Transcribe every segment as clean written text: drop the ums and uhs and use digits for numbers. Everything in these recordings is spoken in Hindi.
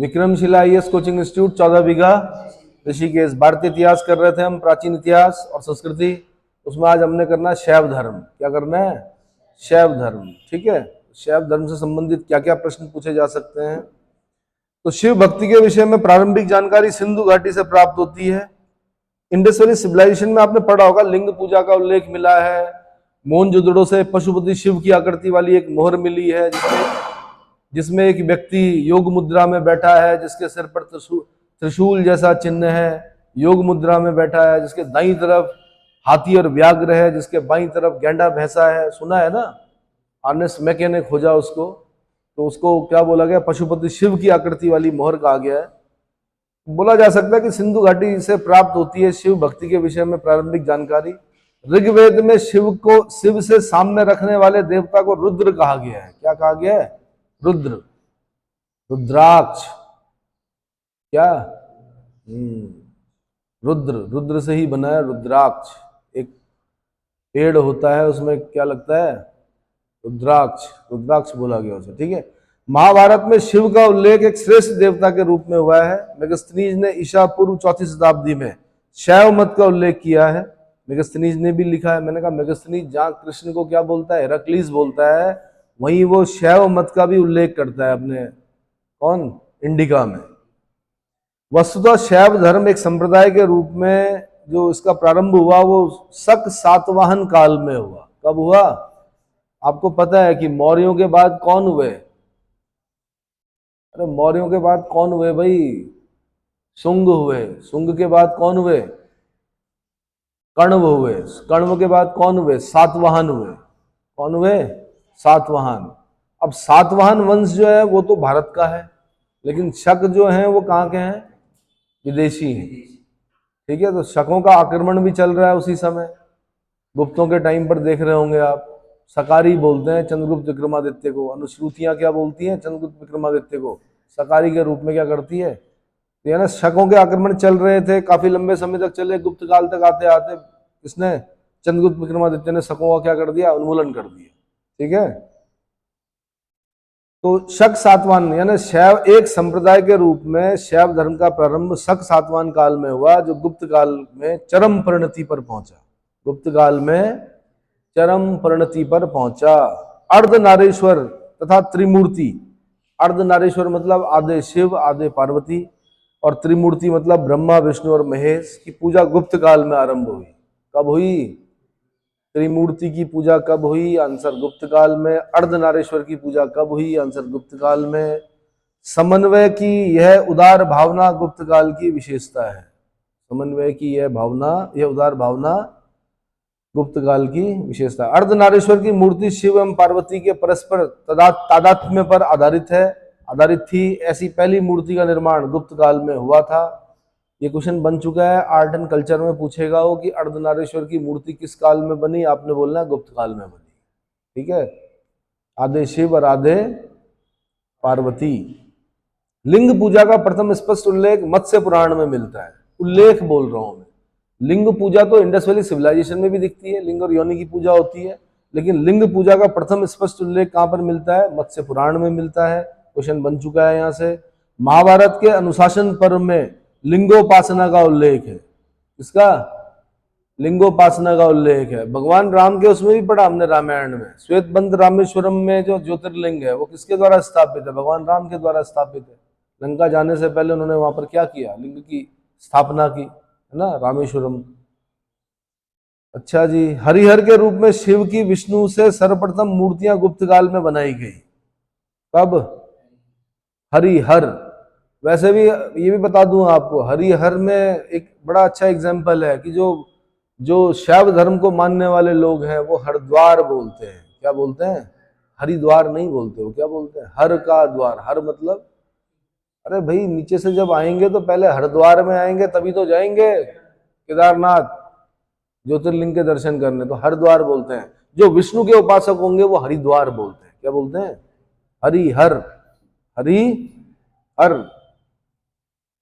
विक्रमशिला आईएएस कोचिंग इंस्टीट्यूट 14 बीघा ऋषिकेश। भारतीय इतिहास कर रहे थे हम, प्राचीन इतिहास और संस्कृति। उसमें आज हमने करना है शैव धर्म। क्या करना है? शैव धर्म। ठीक है, शैव धर्म से संबंधित क्या क्या प्रश्न पूछे जा सकते हैं। तो शिव भक्ति के विषय में प्रारंभिक जानकारी सिंधु घाटी से प्राप्त होती है। इंडस वैली सिविलाइजेशन में आपने पढ़ा होगा, लिंग पूजा का उल्लेख मिला है। मोहनजोदड़ो से पशुपति शिव की आकृति वाली एक मोहर मिली है, जिसमें एक व्यक्ति योग मुद्रा में बैठा है, जिसके सिर पर त्रिशूल जैसा चिन्ह है, योग मुद्रा में बैठा है, जिसके दाईं तरफ हाथी और व्याघ्र है, जिसके बाईं तरफ गैंडा भैंसा है। सुना है ना? आर्नेस्ट मैके ने खोजा उसको, तो उसको क्या बोला गया? पशुपति शिव की आकृति वाली मोहर कहा गया है। बोला जा सकता है कि सिंधु घाटी से प्राप्त होती है शिव भक्ति के विषय में प्रारंभिक जानकारी। ऋग्वेद में शिव से सामने रखने वाले देवता को रुद्र कहा गया है। क्या कहा गया है? रुद्र, रुद्राक्ष। क्या? रुद्र से ही बना है रुद्राक्ष। एक पेड़ होता है, उसमें क्या लगता है? रुद्राक्ष बोला गया उसे। ठीक है, महाभारत में शिव का उल्लेख एक श्रेष्ठ देवता के रूप में हुआ है। मेगस्थनीज ने ईसा पूर्व 4वीं शताब्दी में शैव मत का उल्लेख किया है। मेगस्थनीज ने भी लिखा है। मैंने कहा मेगस्थनीज जहां कृष्ण को क्या बोलता है? हेराक्लीस बोलता है, वहीं वो शैव मत का भी उल्लेख करता है अपने इंडिका में। वस्तुतः शैव धर्म एक संप्रदाय के रूप में जो इसका प्रारंभ हुआ वो शक सातवाहन काल में हुआ। कब हुआ? आपको पता है कि मौर्यों के बाद कौन हुए? अरे मौर्यों के बाद कौन हुए भाई? शुंग हुए। शुंग के बाद कौन हुए? कण्व हुए। कण्व के बाद कौन हुए? सातवाहन हुए। कौन हुए? सातवाहन। अब सातवाहन वंश जो है वो तो भारत का है, लेकिन शक जो है वो कहाँ के हैं? विदेशी हैं। ठीक है, तो शकों का आक्रमण भी चल रहा है उसी समय। गुप्तों के टाइम पर देख रहे होंगे आप, सकारी बोलते हैं चंद्रगुप्त विक्रमादित्य को। अनुश्रुतियां क्या बोलती हैं? चंद्रगुप्त विक्रमादित्य को सकारी के रूप में क्या करती है? तो ना शकों के आक्रमण चल रहे थे, काफी लंबे समय तक चले। गुप्त काल तक आते आते इसने चंद्रगुप्त विक्रमादित्य ने शकों का क्या कर दिया? उन्मूलन कर दिया। ठीक है, तो शक सातवाहन यानी शैव एक संप्रदाय के रूप में शैव धर्म का प्रारंभ शक सातवाहन काल में हुआ, जो गुप्त काल में चरम परिणति पर पहुंचा। गुप्त काल में चरम परिणति पर पहुंचा। अर्धनारीश्वर तथा त्रिमूर्ति। अर्धनारीश्वर मतलब आधे शिव आधे पार्वती, और त्रिमूर्ति मतलब ब्रह्मा विष्णु और महेश की पूजा गुप्त काल में आरंभ हुई। कब हुई? त्रिमूर्ति की पूजा कब हुई? आंसर गुप्त काल में। अर्धनारीश्वर की पूजा कब हुई? आंसर गुप्त काल में। समन्वय की यह उदार भावना गुप्त काल की विशेषता है। समन्वय की यह भावना, यह उदार भावना गुप्त काल की विशेषता। अर्धनारीश्वर की मूर्ति शिव एवं पार्वती के परस्पर तादात्म्य पर आधारित थी। ऐसी पहली मूर्ति का निर्माण गुप्त काल में हुआ था। ये क्वेश्चन बन चुका है, आर्ट एंड कल्चर में पूछेगा वो कि अर्धनारीश्वर की मूर्ति किस काल में बनी? आपने बोलना है गुप्त काल में बनी। ठीक है, आधे शिव और आधे पार्वती। लिंग पूजा का प्रथम स्पष्ट उल्लेख मत्स्य पुराण में मिलता है। उल्लेख बोल रहा हूं मैं। लिंग पूजा तो इंडस वैली सिविलाइजेशन में भी दिखती है, लिंग और योनि की पूजा होती है, लेकिन लिंग पूजा का प्रथम स्पष्ट उल्लेख कहां पर मिलता है? मत्स्य पुराण में मिलता है। क्वेश्चन बन चुका है यहां से। महाभारत के अनुशासन पर्व में लिंगोपासना का उल्लेख है। इसका लिंगोपासना का उल्लेख है। भगवान राम के उसमें भी पढ़ा हमने रामायण में। श्वेतबंध रामेश्वरम में जो ज्योतिर्लिंग है वो किसके द्वारा स्थापित है? भगवान राम के द्वारा स्थापित है। लंका जाने से पहले उन्होंने वहां पर क्या किया? लिंग की स्थापना की, है ना, रामेश्वरम। अच्छा जी, हरिहर के रूप में शिव की विष्णु से सर्वप्रथम मूर्तियां गुप्त काल में बनाई गई। कब? हरिहर। वैसे भी ये भी बता दूं आपको, हरिहर में एक बड़ा अच्छा एग्जाम्पल है कि जो शैव धर्म को मानने वाले लोग हैं वो हरिद्वार बोलते हैं। क्या बोलते हैं? हरिद्वार नहीं बोलते, वो क्या बोलते हैं? हर का द्वार। हर मतलब, अरे भाई नीचे से जब आएंगे तो पहले हरिद्वार में आएंगे तभी तो जाएंगे केदारनाथ ज्योतिर्लिंग के दर्शन करने, तो हरिद्वार बोलते हैं। जो विष्णु के उपासक होंगे वो हरिद्वार बोलते हैं। क्या बोलते हैं? हरिहर। हरिहर।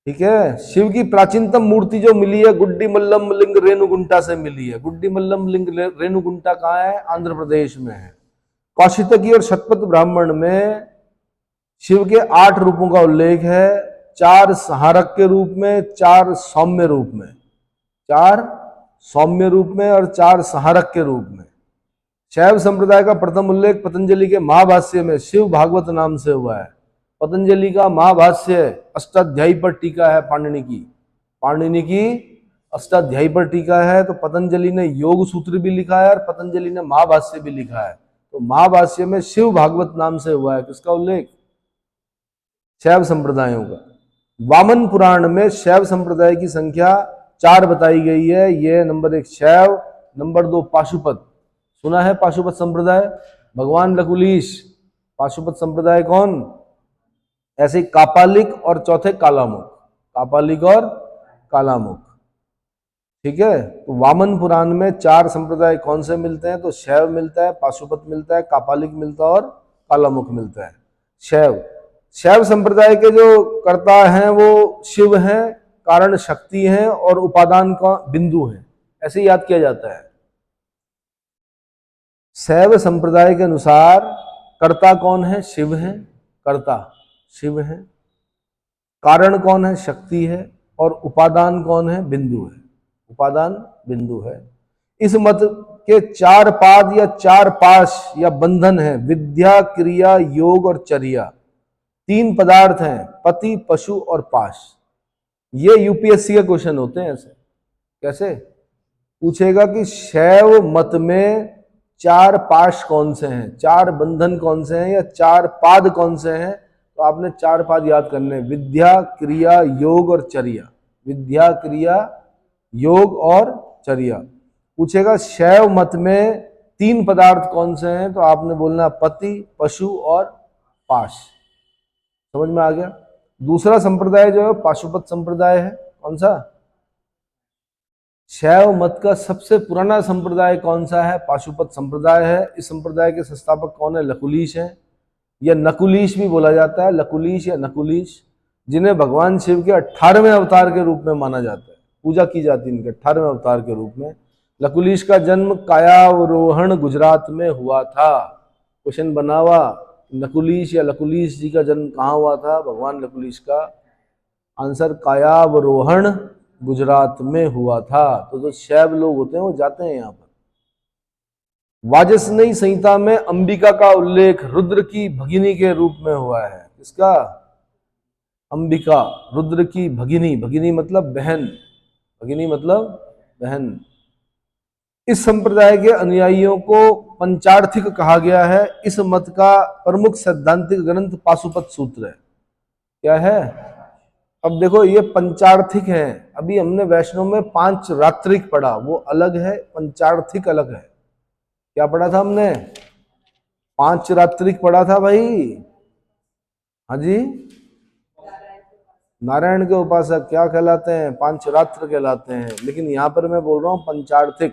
ठीक है, शिव की प्राचीनतम मूर्ति जो मिली है गुड्डी मल्लम लिंग रेणुगुंटा से मिली है। गुड्डी मल्लम लिंग रेणुगुंटा कहाँ है? आंध्र प्रदेश में है। कौशितकी और शतपथ ब्राह्मण में शिव के 8 रूपों का उल्लेख है। चार संहारक के रूप में, चार सौम्य रूप में, चार सौम्य रूप में और चार संहारक के रूप में। शैव संप्रदाय का प्रथम उल्लेख पतंजलि के महाभाष्य में शिव भागवत नाम से हुआ है। पतंजलि का महाभाष्य अष्टाध्यायी पर टीका है, पाणिनि की अष्टाध्यायी पर टीका है। तो पतंजलि ने योग सूत्र भी लिखा है और पतंजलि ने महाभाष्य भी लिखा है। तो महाभाष्य में शिव भागवत नाम से हुआ है। किसका उल्लेख? शैव संप्रदायों का। वामन पुराण में शैव संप्रदाय की संख्या 4 बताई गई है। यह नंबर 1 शैव, नंबर 2 पाशुपत। सुना है पाशुपत संप्रदाय? भगवान लकुलीश। पाशुपत संप्रदाय कौन? ऐसे कापालिक और चौथे कालामुख, कापालिक और कालामुख। ठीक है। तो वामन पुराण में 4 संप्रदाय कौन से मिलते हैं? तो शैव मिलता है, पाशुपत मिलता है, कापालिक मिलता है और कालामुख मिलता है। शैव संप्रदाय के जो कर्ता हैं वो शिव हैं, कारण शक्ति हैं और उपादान का बिंदु है, ऐसे याद किया जाता है। शैव संप्रदाय के अनुसार कर्ता कौन है? शिव है। कर्ता शिव है, कारण कौन है? शक्ति है, और उपादान कौन है? बिंदु है। उपादान बिंदु है। इस मत के 4 पाद या 4 पाश या बंधन है, विद्या, क्रिया, योग और चर्या। 3 पदार्थ हैं, पति, पशु और पाश। ये यूपीएससी के क्वेश्चन होते हैं। ऐसे कैसे पूछेगा कि शैव मत में 4 पाश कौन से हैं, 4 बंधन कौन से हैं या 4 पाद कौन से हैं? तो आपने 4 पाद याद करने, विद्या, क्रिया, योग और चर्या। विद्या, क्रिया, योग और चर्या। पूछेगा शैव मत में 3 पदार्थ कौन से हैं? तो आपने बोलना पति, पशु और पाश। समझ में आ गया? दूसरा संप्रदाय जो है पाशुपत संप्रदाय है। कौन सा? शैव मत का सबसे पुराना संप्रदाय कौन सा है? पाशुपत संप्रदाय है। इस संप्रदाय के संस्थापक कौन है? लकुलीश है, या नकुलीश भी बोला जाता है, लकुलीश या नकुलीश, जिन्हें भगवान शिव के 18वें अवतार के रूप में माना जाता है, पूजा की जाती है इनके 18वें अवतार के रूप में। लकुलीश का जन्म कायावरोहण गुजरात में हुआ था। क्वेश्चन बना हुआ, नकुलीश या लकुलीश जी का जन्म कहाँ हुआ था? भगवान लकुलीश का आंसर कायावरोहण गुजरात में हुआ था। तो जो शैव लोग होते हैं वो जाते हैं यहाँ पर। वाजस्नेयी संहिता में अंबिका का उल्लेख रुद्र की भगिनी के रूप में हुआ है। किसका? अंबिका, रुद्र की भगिनी। भगिनी मतलब बहन, भगिनी मतलब बहन। इस संप्रदाय के अनुयायियों को पंचार्थिक कहा गया है। इस मत का प्रमुख सैद्धांतिक ग्रंथ पाशुपत सूत्र है। क्या है? अब देखो ये पंचार्थिक है। अभी हमने वैष्णव में 5 रात्रिक पढ़ा, वो अलग है, पंचार्थिक अलग है। क्या पढ़ा था हमने? 5 रात्रिक पढ़ा था भाई। हाँ जी, नारायण के उपासक क्या कहलाते हैं? 5 रात्र कहलाते हैं। लेकिन यहाँ पर मैं बोल रहा हूँ पंचार्थिक।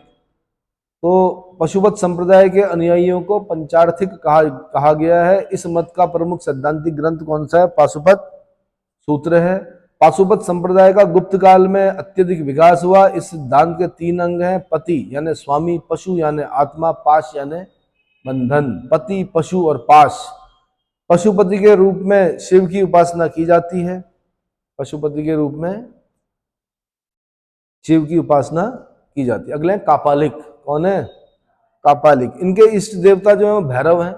तो पशुपत संप्रदाय के अनुयायियों को पंचार्थिक कहा गया है। इस मत का प्रमुख सैद्धांतिक ग्रंथ कौन सा है? पाशुपत सूत्र है। पाशुपत संप्रदाय का गुप्त काल में अत्यधिक विकास हुआ। इस सिद्धांत के 3 अंग हैं, पति यानी स्वामी, पशु यानी आत्मा, पाश यानी बंधन। पति, पशु और पाश। पशुपति के रूप में शिव की उपासना की जाती है। पशुपति के रूप में शिव की उपासना की जाती है। अगले हैं कापालिक। कौन है? कापालिक। इनके इष्ट देवता जो है वो भैरव हैं।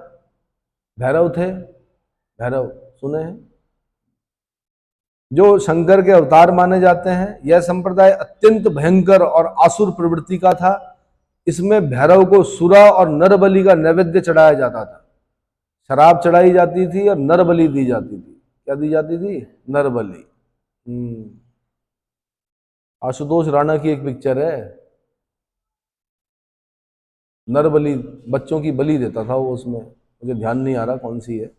भैरव थे, भैरव सुने हैं, जो शंकर के अवतार माने जाते हैं। यह संप्रदाय अत्यंत भयंकर और आसुर प्रवृत्ति का था। इसमें भैरव को सुरा और नर बलि का नैवेद्य चढ़ाया जाता था। शराब चढ़ाई जाती थी और नर बलि दी जाती थी। क्या दी जाती थी? नर बलि। आशुतोष राणा की एक पिक्चर है, नर बलि, बच्चों की बलि देता था वो, उसमें मुझे ध्यान नहीं आ रहा कौन सी है।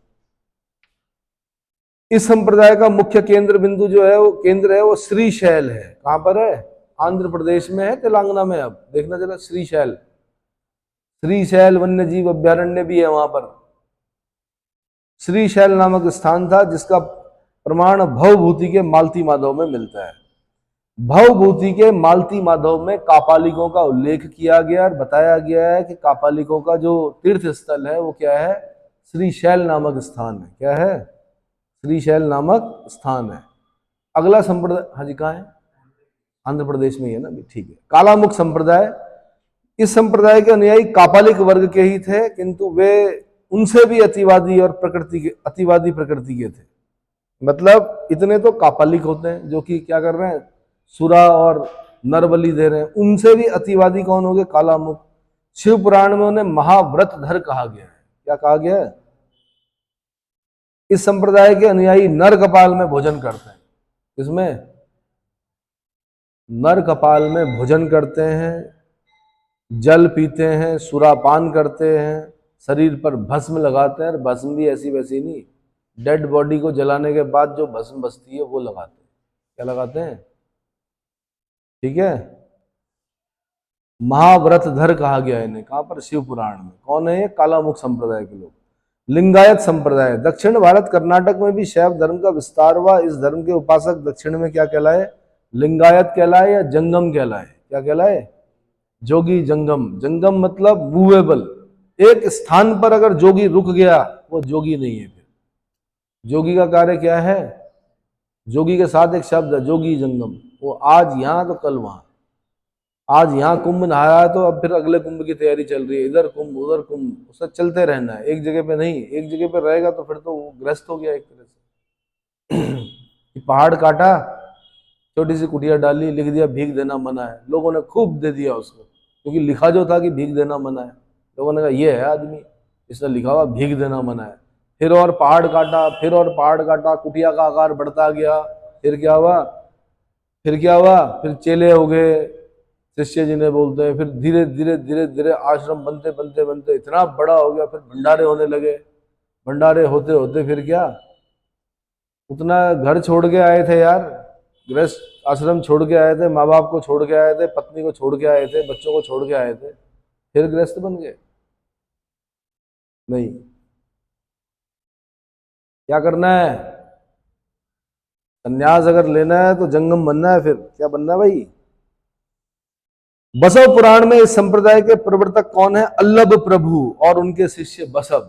इस संप्रदाय का मुख्य केंद्र बिंदु जो है वो केंद्र है वो श्रीशैल है। कहां पर है? आंध्र प्रदेश में है, तेलंगाना में। अब देखना जरा, श्रीशैल, श्रीशैल वन्य जीव अभ्यारण्य भी है वहां पर। श्रीशैल नामक स्थान था जिसका प्रमाण भवभूति के मालती माधव में मिलता है। भवभूति के मालती माधव में कापालिकों का उल्लेख किया गया और बताया गया है कि कापालिकों का जो तीर्थ स्थल है वो क्या है? श्रीशैल नामक स्थान है। क्या है? श्रीशैल नामक स्थान है। अगला संप्रदाय, हाँ जी कहाँ है, आंध्र प्रदेश में ही है ना अभी, ठीक है। कालामुख संप्रदाय, इस संप्रदाय के अनुयायी कापालिक वर्ग के ही थे, किंतु वे उनसे भी अतिवादी और अतिवादी प्रकृति के थे। मतलब इतने तो कापालिक होते हैं जो कि क्या कर रहे हैं, सुरा और नर बलि दे रहे हैं, उनसे भी अतिवादी कौन हो गए, कालामुख। शिव पुराण में उन्हें महाव्रतधर कहा गया है। क्या कहा गया है? इस संप्रदाय के अनुयायी नर कपाल में भोजन करते हैं। इसमें नर कपाल में भोजन करते हैं, जल पीते हैं, सुरापान करते हैं, शरीर पर भस्म लगाते हैं, और भस्म भी ऐसी वैसी नहीं, डेड बॉडी को जलाने के बाद जो भस्म बचती है वो लगाते हैं। क्या लगाते हैं? ठीक है, महाव्रतधर कहा गया है इन्हें। कहां पर? शिव पुराण में। कौन है ये? कालामुख संप्रदाय के लोग। लिंगायत संप्रदाय, दक्षिण भारत कर्नाटक में भी शैव धर्म का विस्तार हुआ। इस धर्म के उपासक दक्षिण में क्या कहलाए? लिंगायत कहलाए या जंगम कहलाए? क्या कहलाए? जोगी जंगम। जंगम मतलब मूवेबल, एक स्थान पर अगर जोगी रुक गया वो जोगी नहीं है। फिर जोगी का कार्य क्या है? जोगी के साथ एक शब्द है जोगी जंगम, वो आज यहां तो कल वहां। आज यहाँ कुंभ नहाया है तो अब फिर अगले कुंभ की तैयारी चल रही है, इधर कुंभ उधर कुंभ, उससे चलते रहना है, एक जगह पे नहीं। एक जगह पे रहेगा तो फिर तो वो ग्रस्त हो गया एक तरह से। पहाड़ काटा, छोटी सी कुटिया डाली, लिख दिया भीख देना मना है, लोगों ने खूब दे दिया उसको, क्योंकि लिखा जो था कि भीख देना मना है। लोगों ने कहा ये है आदमी, इसने लिखा हुआ भीख देना मना है। फिर और पहाड़ काटा, फिर और पहाड़ काटा, कुटिया का आकार बढ़ता गया। फिर क्या हुआ? फिर क्या हुआ? फिर चेले हो गए, शिष्य जिन्हें बोलते हैं। फिर धीरे धीरे धीरे धीरे आश्रम बनते बनते बनते इतना बड़ा हो गया, फिर भंडारे होने लगे। भंडारे होते होते फिर क्या, उतना घर छोड़ के आए थे यार, गृहस्थ आश्रम छोड़ के आए थे, माँ बाप को छोड़ के आए थे, पत्नी को छोड़ के आए थे, बच्चों को छोड़ के आए थे, फिर गृहस्थ बन गए? नहीं। क्या करना है? संन्यास अगर लेना है तो जंगम बनना है। फिर क्या बनना है भाई? बसव पुराण में इस संप्रदाय के प्रवर्तक कौन है? अल्लभ प्रभु और उनके शिष्य बसव।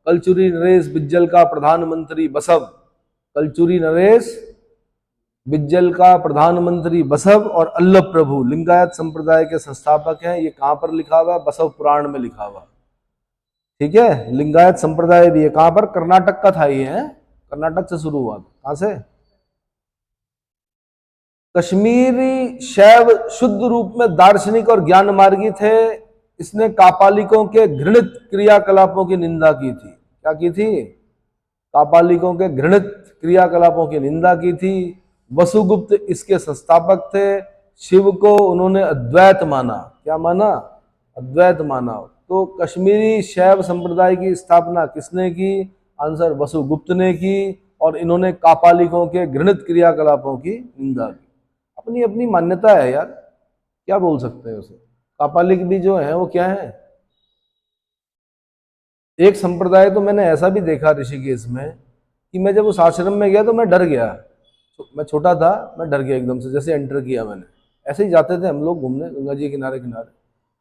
कलचुरी नरेश बिज्जल का प्रधानमंत्री बसव। कलचुरी नरेश बिज्जल का प्रधानमंत्री बसव और अल्लभ प्रभु लिंगायत संप्रदाय के संस्थापक हैं। ये कहां पर लिखा हुआ? बसव पुराण में लिखा हुआ। ठीक है, लिंगायत संप्रदाय भी है। कहां पर? कर्नाटक का था ये है, कर्नाटक से शुरू हुआ। कहां से? कश्मीरी शैव शुद्ध रूप में दार्शनिक और ज्ञान मार्गी थे। इसने कापालिकों के घृणित क्रियाकलापों की निंदा की थी। क्या की थी? कापालिकों के घृणित क्रियाकलापों की निंदा की थी। वसुगुप्त इसके संस्थापक थे। शिव को उन्होंने अद्वैत माना। क्या माना? अद्वैत माना। तो कश्मीरी शैव संप्रदाय की स्थापना किसने की? आंसर, वसुगुप्त ने की। और इन्होंने कापालिकों के घृणित क्रियाकलापों की निंदा की। अपनी अपनी मान्यता है यार, क्या बोल सकते हैं उसे। कापालिक भी जो है वो क्या है? एक संप्रदाय तो मैंने ऐसा भी देखा ऋषिकेश में कि मैं जब उस आश्रम में गया तो मैं डर गया। तो मैं छोटा था, मैं डर गया एकदम से, जैसे एंटर किया मैंने। ऐसे ही जाते थे हम लोग घूमने गंगा जी के किनारे किनारे,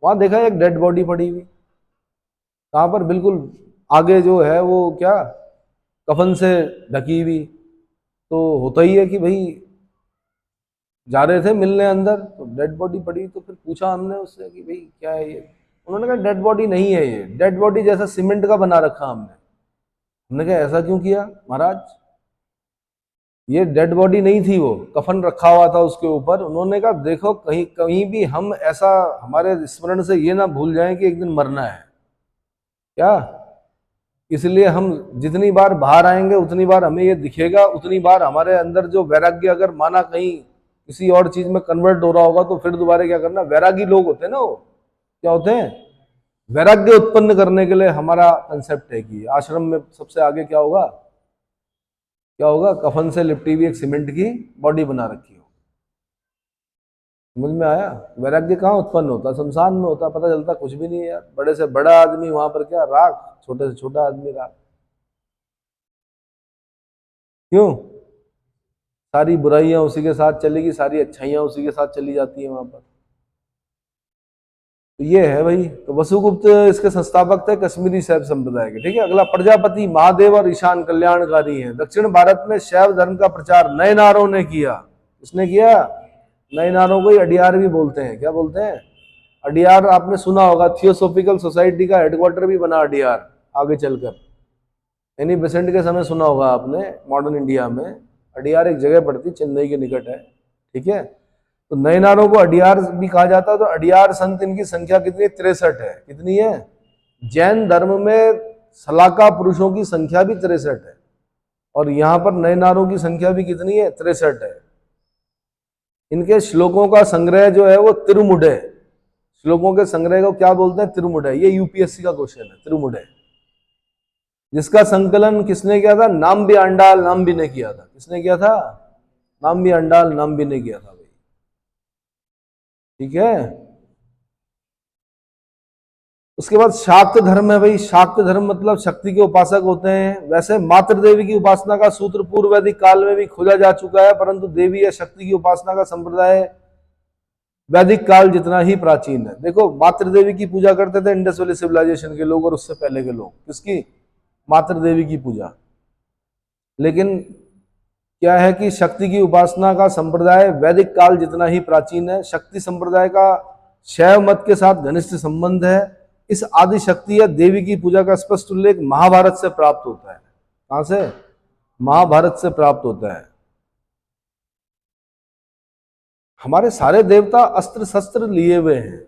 वहां देखा एक डेड बॉडी पड़ी हुई। कहाँ पर? बिल्कुल आगे जो है वो क्या, कफन से ढकी हुई। तो होता ही है कि भाई जा रहे थे मिलने अंदर, तो डेड बॉडी पड़ी। तो फिर पूछा हमने उससे कि भाई क्या है ये? उन्होंने कहा डेड बॉडी नहीं है, ये डेड बॉडी जैसा सीमेंट का बना रखा हमने। हमने कहा ऐसा क्यों किया महाराज? ये डेड बॉडी नहीं थी, वो कफन रखा हुआ था उसके ऊपर। उन्होंने कहा देखो कहीं कहीं भी हम ऐसा हमारे स्मरण से ये ना भूल जाएं कि एक दिन मरना है। क्या? इसलिए हम जितनी बार बाहर आएंगे उतनी बार हमें ये दिखेगा, उतनी बार हमारे अंदर जो वैराग्य अगर माना कहीं किसी और चीज में कन्वर्ट हो रहा होगा तो फिर दोबारा क्या करना। वैरागी लोग होते हैं ना, वो क्या होते हैं? वैराग्य उत्पन्न करने के लिए हमारा कंसेप्ट है कि आश्रम में सबसे आगे क्या होगा? क्या होगा? कफन से लिपटी हुई एक सीमेंट की बॉडी बना रखी हो। समझ में आया? वैराग्य कहाँ उत्पन्न होता? शमशान में होता। पता चलता कुछ भी नहीं है यार, बड़े से बड़ा आदमी वहां पर क्या राख, छोटे से छोटा आदमी राख। क्यों? सारी बुराइयां उसी के साथ चलेगी, सारी अच्छाइयां उसी के साथ चली जाती है वहां पर। तो ये है भाई। तो वसुगुप्त इसके संस्थापक थे कश्मीरी शैव संप्रदाय के। ठीक है, अगला प्रजापति महादेव और ईशान कल्याणकारी हैं। दक्षिण भारत में शैव धर्म का प्रचार नयनारों ने किया। किसने किया? नयनारों को ही अडियार भी बोलते हैं। क्या बोलते हैं? अडियार। आपने सुना होगा थियोसोफिकल सोसाइटी का हेडक्वार्टर भी बना अडियार आगे चलकर। एनी बेसेंट के समय सुना होगा आपने। मॉडर्न इंडिया में अडियार एक जगह पड़ती, चेन्नई के निकट है। ठीक है, तो नयनारों को अडियार भी कहा जाता है। तो अडियार संत, इनकी संख्या कितनी? 63 है। कितनी है? जैन धर्म में सलाका पुरुषों की संख्या भी 63 है, और यहां पर नयनारों की संख्या भी कितनी है? 63 है। इनके श्लोकों का संग्रह जो है वो तिरुमुड है। श्लोकों के संग्रह को क्या बोलते हैं? तिरुमुड है। ये यूपीएससी का क्वेश्चन है, तिरुमुड है। जिसका संकलन किसने किया था? नाम्बी अंडाल नाम्बी ने किया था। किसने किया था? नाम्बी अंडाल नाम्बी ने किया था भाई। ठीक है, उसके बाद शाक्त धर्म है भाई। शाक्त धर्म मतलब शक्ति के उपासक होते हैं। वैसे मातृ देवी की उपासना का सूत्र पूर्व वैदिक काल में भी खोजा जा चुका है, परंतु देवी या शक्ति की उपासना का संप्रदाय वैदिक काल जितना ही प्राचीन है। देखो, मातृ देवी की पूजा करते थे इंडस वैली सिविलाइजेशन के लोग और उससे पहले के लोग। किसकी? मातृ देवी की पूजा। लेकिन क्या है कि शक्ति की उपासना का संप्रदाय वैदिक काल जितना ही प्राचीन है। शक्ति संप्रदाय का शैव मत के साथ घनिष्ठ संबंध है। इस आदि शक्ति या देवी की पूजा का स्पष्ट उल्लेख महाभारत से प्राप्त होता है। कहां से? महाभारत से प्राप्त होता है। हमारे सारे देवता अस्त्र शस्त्र लिए हुए हैं,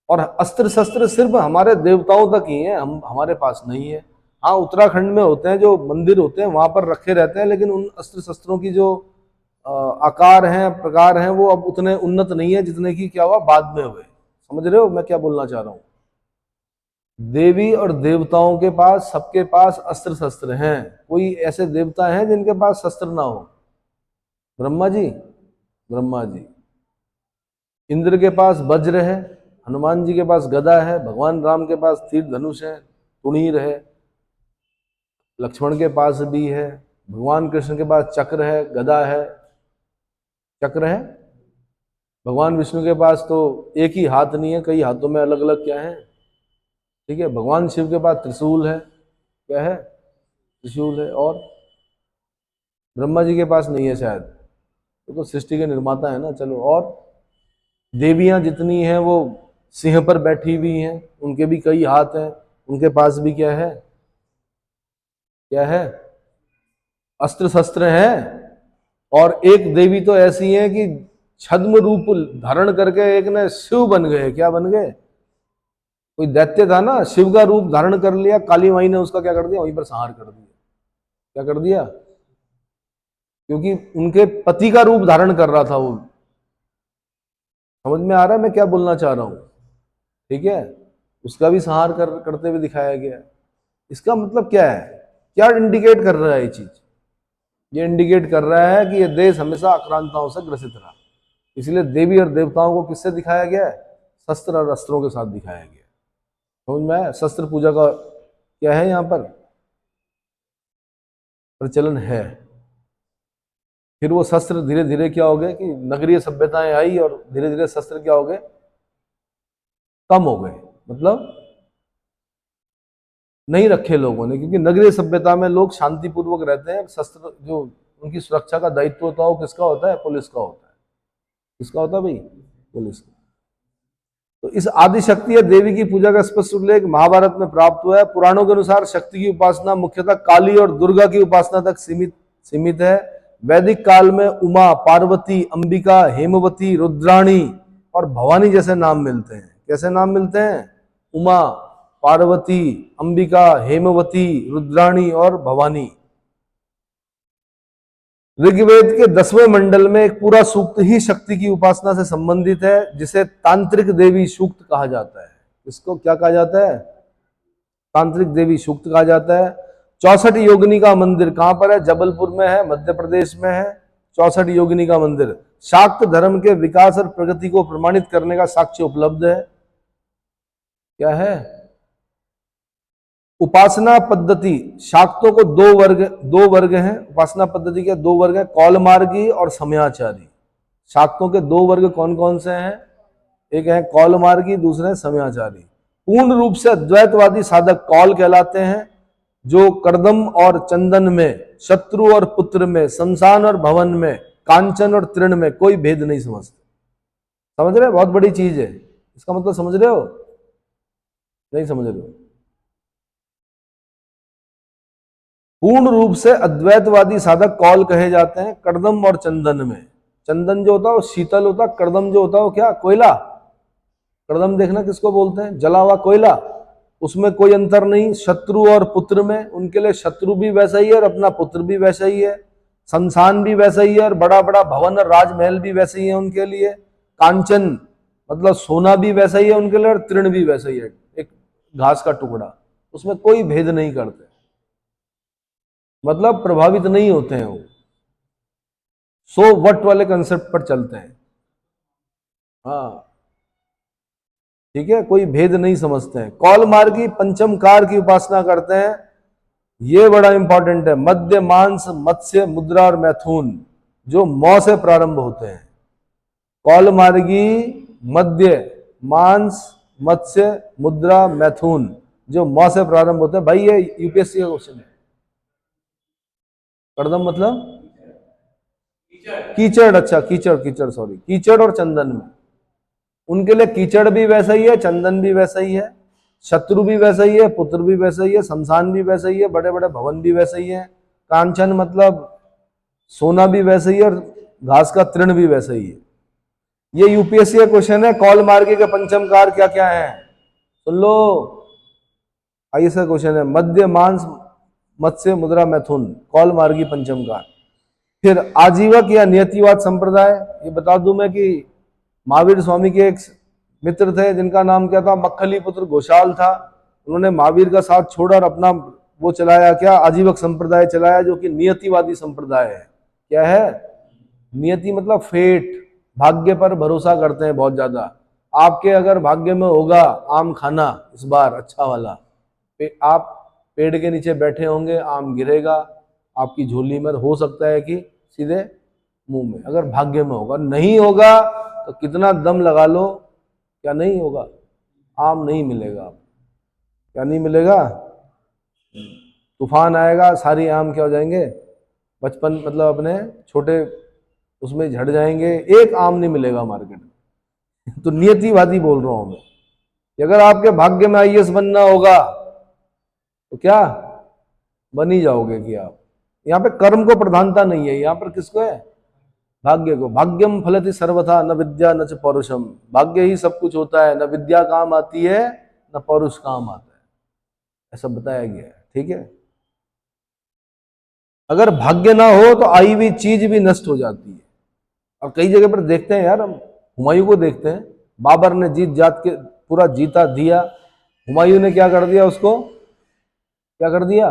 और अस्त्र शस्त्र सिर्फ हमारे देवताओं तक ही है, हमारे पास नहीं है। हाँ, उत्तराखंड में होते हैं, जो मंदिर होते हैं वहां पर रखे रहते हैं, लेकिन उन अस्त्र शस्त्रों की जो आकार हैं, प्रकार हैं, वो अब उतने उन्नत नहीं है जितने की क्या हुआ बाद में हुए। समझ रहे हो मैं क्या बोलना चाह रहा हूं? देवी और देवताओं के पास, सबके पास अस्त्र शस्त्र हैं। कोई ऐसे देवता हैं जिनके पास शस्त्र ना हो? ब्रह्मा जी, ब्रह्मा जी। इंद्र के पास वज्र है, हनुमान जी के पास गदा है, भगवान राम के पास तीर धनुष है, तुणीर है, लक्ष्मण के पास भी है, भगवान कृष्ण के पास चक्र है, गदा है, चक्र है। भगवान विष्णु के पास तो एक ही हाथ नहीं है, कई हाथों में अलग अलग क्या है। ठीक है, भगवान शिव के पास त्रिशूल है। क्या है? त्रिशूल है। और ब्रह्मा जी के पास नहीं है शायद, तो सृष्टि के निर्माता है ना। चलो, और देवियां जितनी हैं वो सिंह पर बैठी हुई हैं, उनके भी कई हाथ हैं, उनके पास भी क्या है? क्या है? अस्त्र शस्त्र हैं। और एक देवी तो ऐसी है कि छद्म रूप धारण करके एक ने शिव बन गए। क्या बन गए? कोई दैत्य था ना, शिव का रूप धारण कर लिया, काली माई ने उसका क्या कर दिया? वहीं पर संहार कर दिया। क्या कर दिया? क्योंकि उनके पति का रूप धारण कर रहा था वो। समझ में आ रहा है मैं क्या बोलना चाह रहा हूं? ठीक है, उसका भी संहार करते हुए दिखाया गया। इसका मतलब क्या है? क्या इंडिकेट कर रहा है ये चीज? ये इंडिकेट कर रहा है कि ये देश हमेशा आक्रांताओं से ग्रसित रहा। इसलिए देवी और देवताओं को किससे दिखाया गया है? शस्त्र और अस्त्रों के साथ दिखाया गया। समझ में आया? शस्त्र पूजा का क्या है यहां पर प्रचलन है। फिर वो शस्त्र धीरे धीरे क्या हो गए कि नगरीय सभ्यताएं आई और धीरे धीरे शस्त्र क्या हो गए? कम हो गए। मतलब नहीं रखे लोगों ने, क्योंकि नगरीय सभ्यता में लोग शांतिपूर्वक रहते हैं। शस्त्र जो उनकी सुरक्षा का दायित्व होता है वो किसका होता है? पुलिस का होता है। किसका होता है भाई? पुलिस का। तो इस आदिशक्ति या देवी की पूजा का स्पष्ट उल्लेख महाभारत में प्राप्त हुआ है। पुराणों के अनुसार शक्ति की उपासना मुख्यतः काली और दुर्गा की उपासना तक सीमित है। वैदिक काल में उमा, पार्वती, अंबिका, हेमवती, रुद्राणी और भवानी जैसे नाम मिलते हैं। कैसे नाम मिलते हैं? उमा, पार्वती, अंबिका, हेमवती, रुद्राणी और भवानी। ऋग्वेद के 10वें मंडल में एक पूरा सूक्त ही शक्ति की उपासना से संबंधित है, जिसे तांत्रिक देवी सूक्त कहा जाता है। इसको क्या कहा जाता है? तांत्रिक देवी सूक्त कहा जाता है। 64 योगिनी का मंदिर कहां पर है? जबलपुर में है, मध्य प्रदेश में है। 64 योगिनी का मंदिर शाक्त धर्म के विकास और प्रगति को प्रमाणित करने का साक्ष्य उपलब्ध है। क्या है? उपासना पद्धति। शाक्तों को दो वर्ग हैं। उपासना पद्धति के 2 वर्ग हैं, कौल मार्गी और समयाचारी। शाक्तों के 2 वर्ग कौन कौन से हैं? एक है कौल मार्गी, दूसरे हैं समयाचारी। पूर्ण रूप से अद्वैतवादी साधक कौल कहलाते हैं, जो कर्दम और चंदन में, शत्रु और पुत्र में, शमशान और भवन में, कांचन और तृण में कोई भेद नहीं समझते। समझ रहे? बहुत बड़ी चीज है। इसका मतलब समझ रहे हो? नहीं समझ रहे हो? पूर्ण रूप से अद्वैतवादी साधक कौल कहे जाते हैं कर्दम और चंदन में। चंदन जो होता है वो शीतल होता है, कर्दम जो होता है वो क्या, कोयला। कर्दम देखना किसको बोलते हैं, जला हुआ कोयला। उसमें कोई अंतर नहीं। शत्रु और पुत्र में, उनके लिए शत्रु भी वैसा ही है और अपना पुत्र भी वैसा ही है। शमशान भी वैसा ही है और बड़ा बड़ा भवन और राजमहल भी वैसे ही है उनके लिए। कांचन मतलब सोना भी वैसा ही है उनके लिए और तृण भी वैसा ही है, एक घास का टुकड़ा। उसमें कोई भेद नहीं करते, मतलब प्रभावित नहीं होते हैं वो। सो वट वाले कंसेप्ट पर चलते हैं। हाँ ठीक है, कोई भेद नहीं समझते हैं। कौल मार्गी पंचम कार की उपासना करते हैं। ये बड़ा इंपॉर्टेंट है। मध्य, मांस, मत्स्य, मुद्रा और मैथुन जो मौ से प्रारंभ होते हैं। कौल मार्गी मध्य, मांस, मत्स्य, मुद्रा, मैथुन जो मौ से प्रारंभ होते हैं। भाई ये यूपीएससी का क्वेश्चन है। कर्दम मतलब कीचड़। अच्छा कीचड़, कीचड़ सॉरी, कीचड़ और चंदन में, उनके लिए कीचड़ भी वैसा ही है, चंदन भी वैसा ही है, शत्रु भी वैसा ही है, पुत्र भी वैसा ही है, शमशान भी वैसा ही है, बड़े बड़े भवन भी वैसे ही है। कांचन मतलब सोना भी वैसा ही है और घास का तृण भी वैसा ही है। ये यूपीएससी का क्वेश्चन है। कौल मार्गी के पंचम कार क्या क्या है, सुन लो। आइए सर क्वेश्चन है, मध्य, मांस, मत्स्य, मुद्रा, मैथुन, कौल मार्गी पंचम कार। फिर आजीवक या नियतिवाद संप्रदाय, ये बता दूं मैं कि महावीर स्वामी के एक मित्र थे जिनका नाम क्या था, मक्खली पुत्र घोषाल था। उन्होंने महावीर का साथ छोड़ा और अपना वो चलाया, क्या, आजीवक संप्रदाय चलाया, जो कि नियतिवादी संप्रदाय है। क्या है? नियति मतलब फेट, भाग्य पर भरोसा करते हैं बहुत ज्यादा। आपके अगर भाग्य में होगा आम खाना इस बार अच्छा वाला, आप पेड़ के नीचे बैठे होंगे, आम गिरेगा आपकी झोली में, हो सकता है कि सीधे मुंह में, अगर भाग्य में होगा। नहीं होगा तो कितना दम लगा लो, क्या नहीं होगा, आम नहीं मिलेगा। क्या नहीं मिलेगा? तूफान आएगा, सारी आम क्या हो जाएंगे, बचपन मतलब अपने छोटे उसमें झड़ जाएंगे, एक आम नहीं मिलेगा मार्केट में। तो नियतिवादी बोल रहा हूं मैं कि अगर आपके भाग्य में आईएएस बनना होगा तो क्या बन ही जाओगे कि आप। यहाँ पे कर्म को प्रधानता नहीं है, यहाँ पर किसको है, भाग्य को। भाग्यम फलति सर्वथा न विद्या न च पौरुषम। भाग्य ही सब कुछ होता है, न विद्या काम आती है न पौरुष काम आता है, ऐसा बताया गया है। ठीक है, अगर भाग्य ना हो तो आई हुई चीज भी नष्ट हो जाती है। और कई जगह पर देखते हैं यार, हम हुमायूं को देखते हैं, बाबर ने जीत जात के पूरा जीता दिया, हुमायूं ने क्या कर दिया, उसको क्या कर दिया,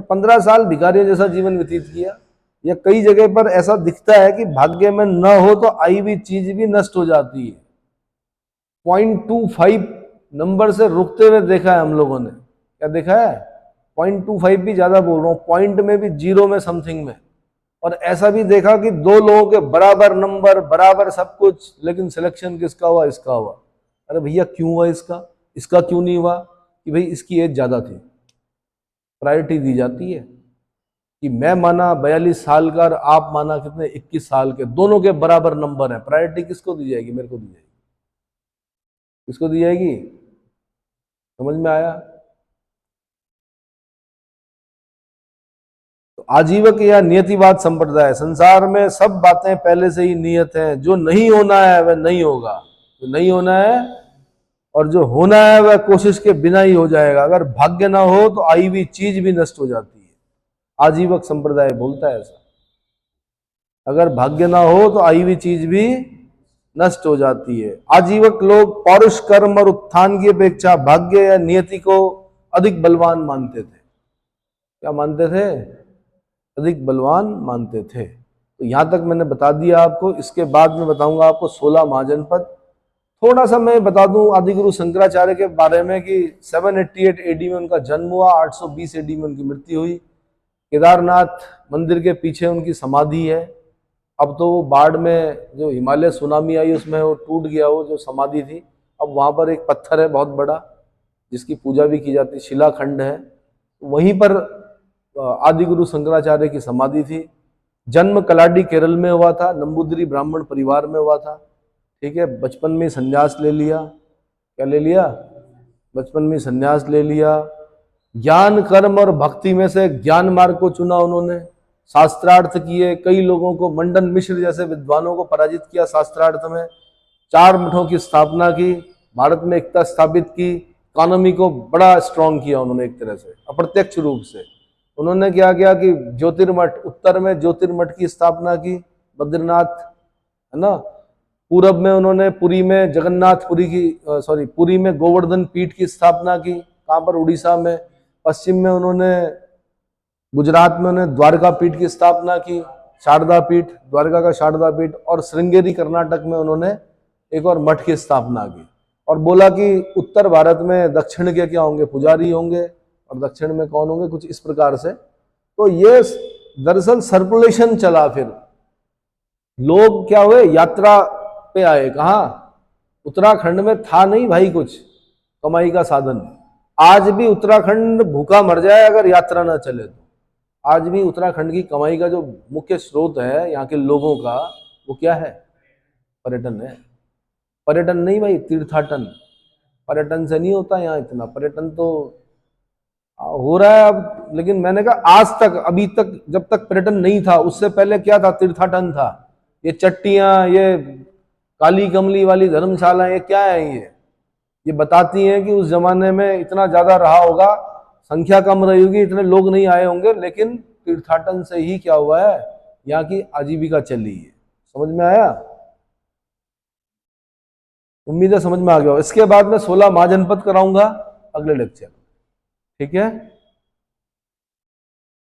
15 साल भिखारियों जैसा जीवन व्यतीत किया। या कई जगह पर ऐसा दिखता है कि भाग्य में न हो तो आई हुई चीज भी नष्ट हो जाती है। 0.25 नंबर से रुकते हुए देखा है हम लोगों ने। क्या देखा है? 0.25 भी ज्यादा बोल रहा हूं, पॉइंट में भी, जीरो में, समथिंग में। और ऐसा भी देखा कि दो लोगों के बराबर नंबर, बराबर सब कुछ, लेकिन सिलेक्शन किसका हुआ, इसका हुआ। अरे भैया क्यों हुआ इसका, इसका क्यों नहीं हुआ? कि भाई इसकी एज ज्यादा थी। प्रायोरिटी दी जाती है कि मैं माना 42 साल का और आप माना कितने, 21 साल के, दोनों के बराबर नंबर है, प्रायोरिटी किसको दी जाएगी? मेरे को दी जाएगी। किसको दी जाएगी? समझ में आया? तो आजीवक या नियतिवाद संप्रदाय, संसार में सब बातें पहले से ही नियत हैं, जो नहीं होना है वह नहीं होगा, जो नहीं होना है, और जो होना है वह कोशिश के बिना ही हो जाएगा। अगर भाग्य ना हो तो आई हुई चीज भी नष्ट हो जाती है। आजीवक संप्रदाय बोलता है ऐसा, अगर भाग्य ना हो तो आई हुई चीज भी नष्ट हो जाती है। आजीवक लोग पौरुष, कर्म और उत्थान की अपेक्षा भाग्य या नियति को अधिक बलवान मानते थे। क्या मानते थे? अधिक बलवान मानते थे। तो यहां तक मैंने बता दिया आपको। इसके बाद में बताऊंगा आपको 16 महाजनपद। थोड़ा सा मैं बता दूं आदिगुरु शंकराचार्य के बारे में कि 788 एडी में उनका जन्म हुआ, 820 एडी में उनकी मृत्यु हुई। केदारनाथ मंदिर के पीछे उनकी समाधि है। अब तो वो बाढ़ में जो हिमालय सुनामी आई उसमें वो टूट गया, वो जो समाधि थी। अब वहाँ पर एक पत्थर है बहुत बड़ा जिसकी पूजा भी की जाती, शिलाखंड है, वहीं पर आदि गुरु शंकराचार्य की समाधि थी। जन्म कलाडी केरल में हुआ था, नंबूदरी ब्राह्मण परिवार में हुआ था। ठीक है, बचपन में संन्यास ले लिया। क्या ले लिया? बचपन में संन्यास ले लिया। ज्ञान कर्म और भक्ति में से ज्ञान मार्ग को चुना उन्होंने, शास्त्रार्थ किए, कई लोगों को, मंडन मिश्र जैसे विद्वानों को पराजित किया शास्त्रार्थ में, 4 मठों की स्थापना की, भारत में एकता स्थापित की, इकोनॉमी को बड़ा स्ट्रांग किया उन्होंने एक तरह से अप्रत्यक्ष रूप से। उन्होंने क्या किया कि ज्योतिर्मठ, उत्तर में ज्योतिर्मठ की स्थापना की, बद्रीनाथ, है ना। पूरब में उन्होंने पुरी में जगन्नाथपुरी की, सॉरी, पुरी में गोवर्धन पीठ की स्थापना की। कहाँ पर? उड़ीसा में। पश्चिम में उन्होंने, गुजरात में उन्होंने द्वारका पीठ की स्थापना की, शारदा पीठ, द्वारका का शारदा पीठ। और श्रृंगेरी कर्नाटक में उन्होंने एक और मठ की स्थापना की, और बोला कि उत्तर भारत में दक्षिण के क्या होंगे? पुजारी होंगे, और दक्षिण में कौन होंगे? कुछ इस प्रकार से। तो ये दरअसल सर्कुलेशन चला। फिर लोग क्या हुए? यात्रा पे आए। कहाँ? उत्तराखंड में था नहीं भाई कुछ कमाई का साधन। आज भी उत्तराखंड भूखा मर जाए अगर यात्रा ना चले तो। आज भी उत्तराखंड की कमाई का जो मुख्य स्रोत है यहाँ के लोगों का, वो क्या है? पर्यटन है। पर्यटन नहीं भाई, तीर्थाटन। पर्यटन से नहीं होता यहाँ इतना। पर्यटन तो हो रहा है अब, लेकिन मैंने कहा आज तक, अभी तक, जब तक पर्यटन नहीं था उससे पहले क्या था? तीर्थाटन था। ये चट्टियां, ये काली कमली वाली धर्मशाला, ये क्या है? ये बताती हैं कि उस जमाने में इतना ज्यादा रहा होगा, संख्या कम रही होगी, इतने लोग नहीं आए होंगे, लेकिन तीर्थाटन से ही क्या हुआ है? यहाँ की आजीविका चली है। समझ में आया? उम्मीद है समझ में आ गया। इसके बाद मैं 16 महाजनपद कराऊंगा अगले लेक्चर। ठीक है।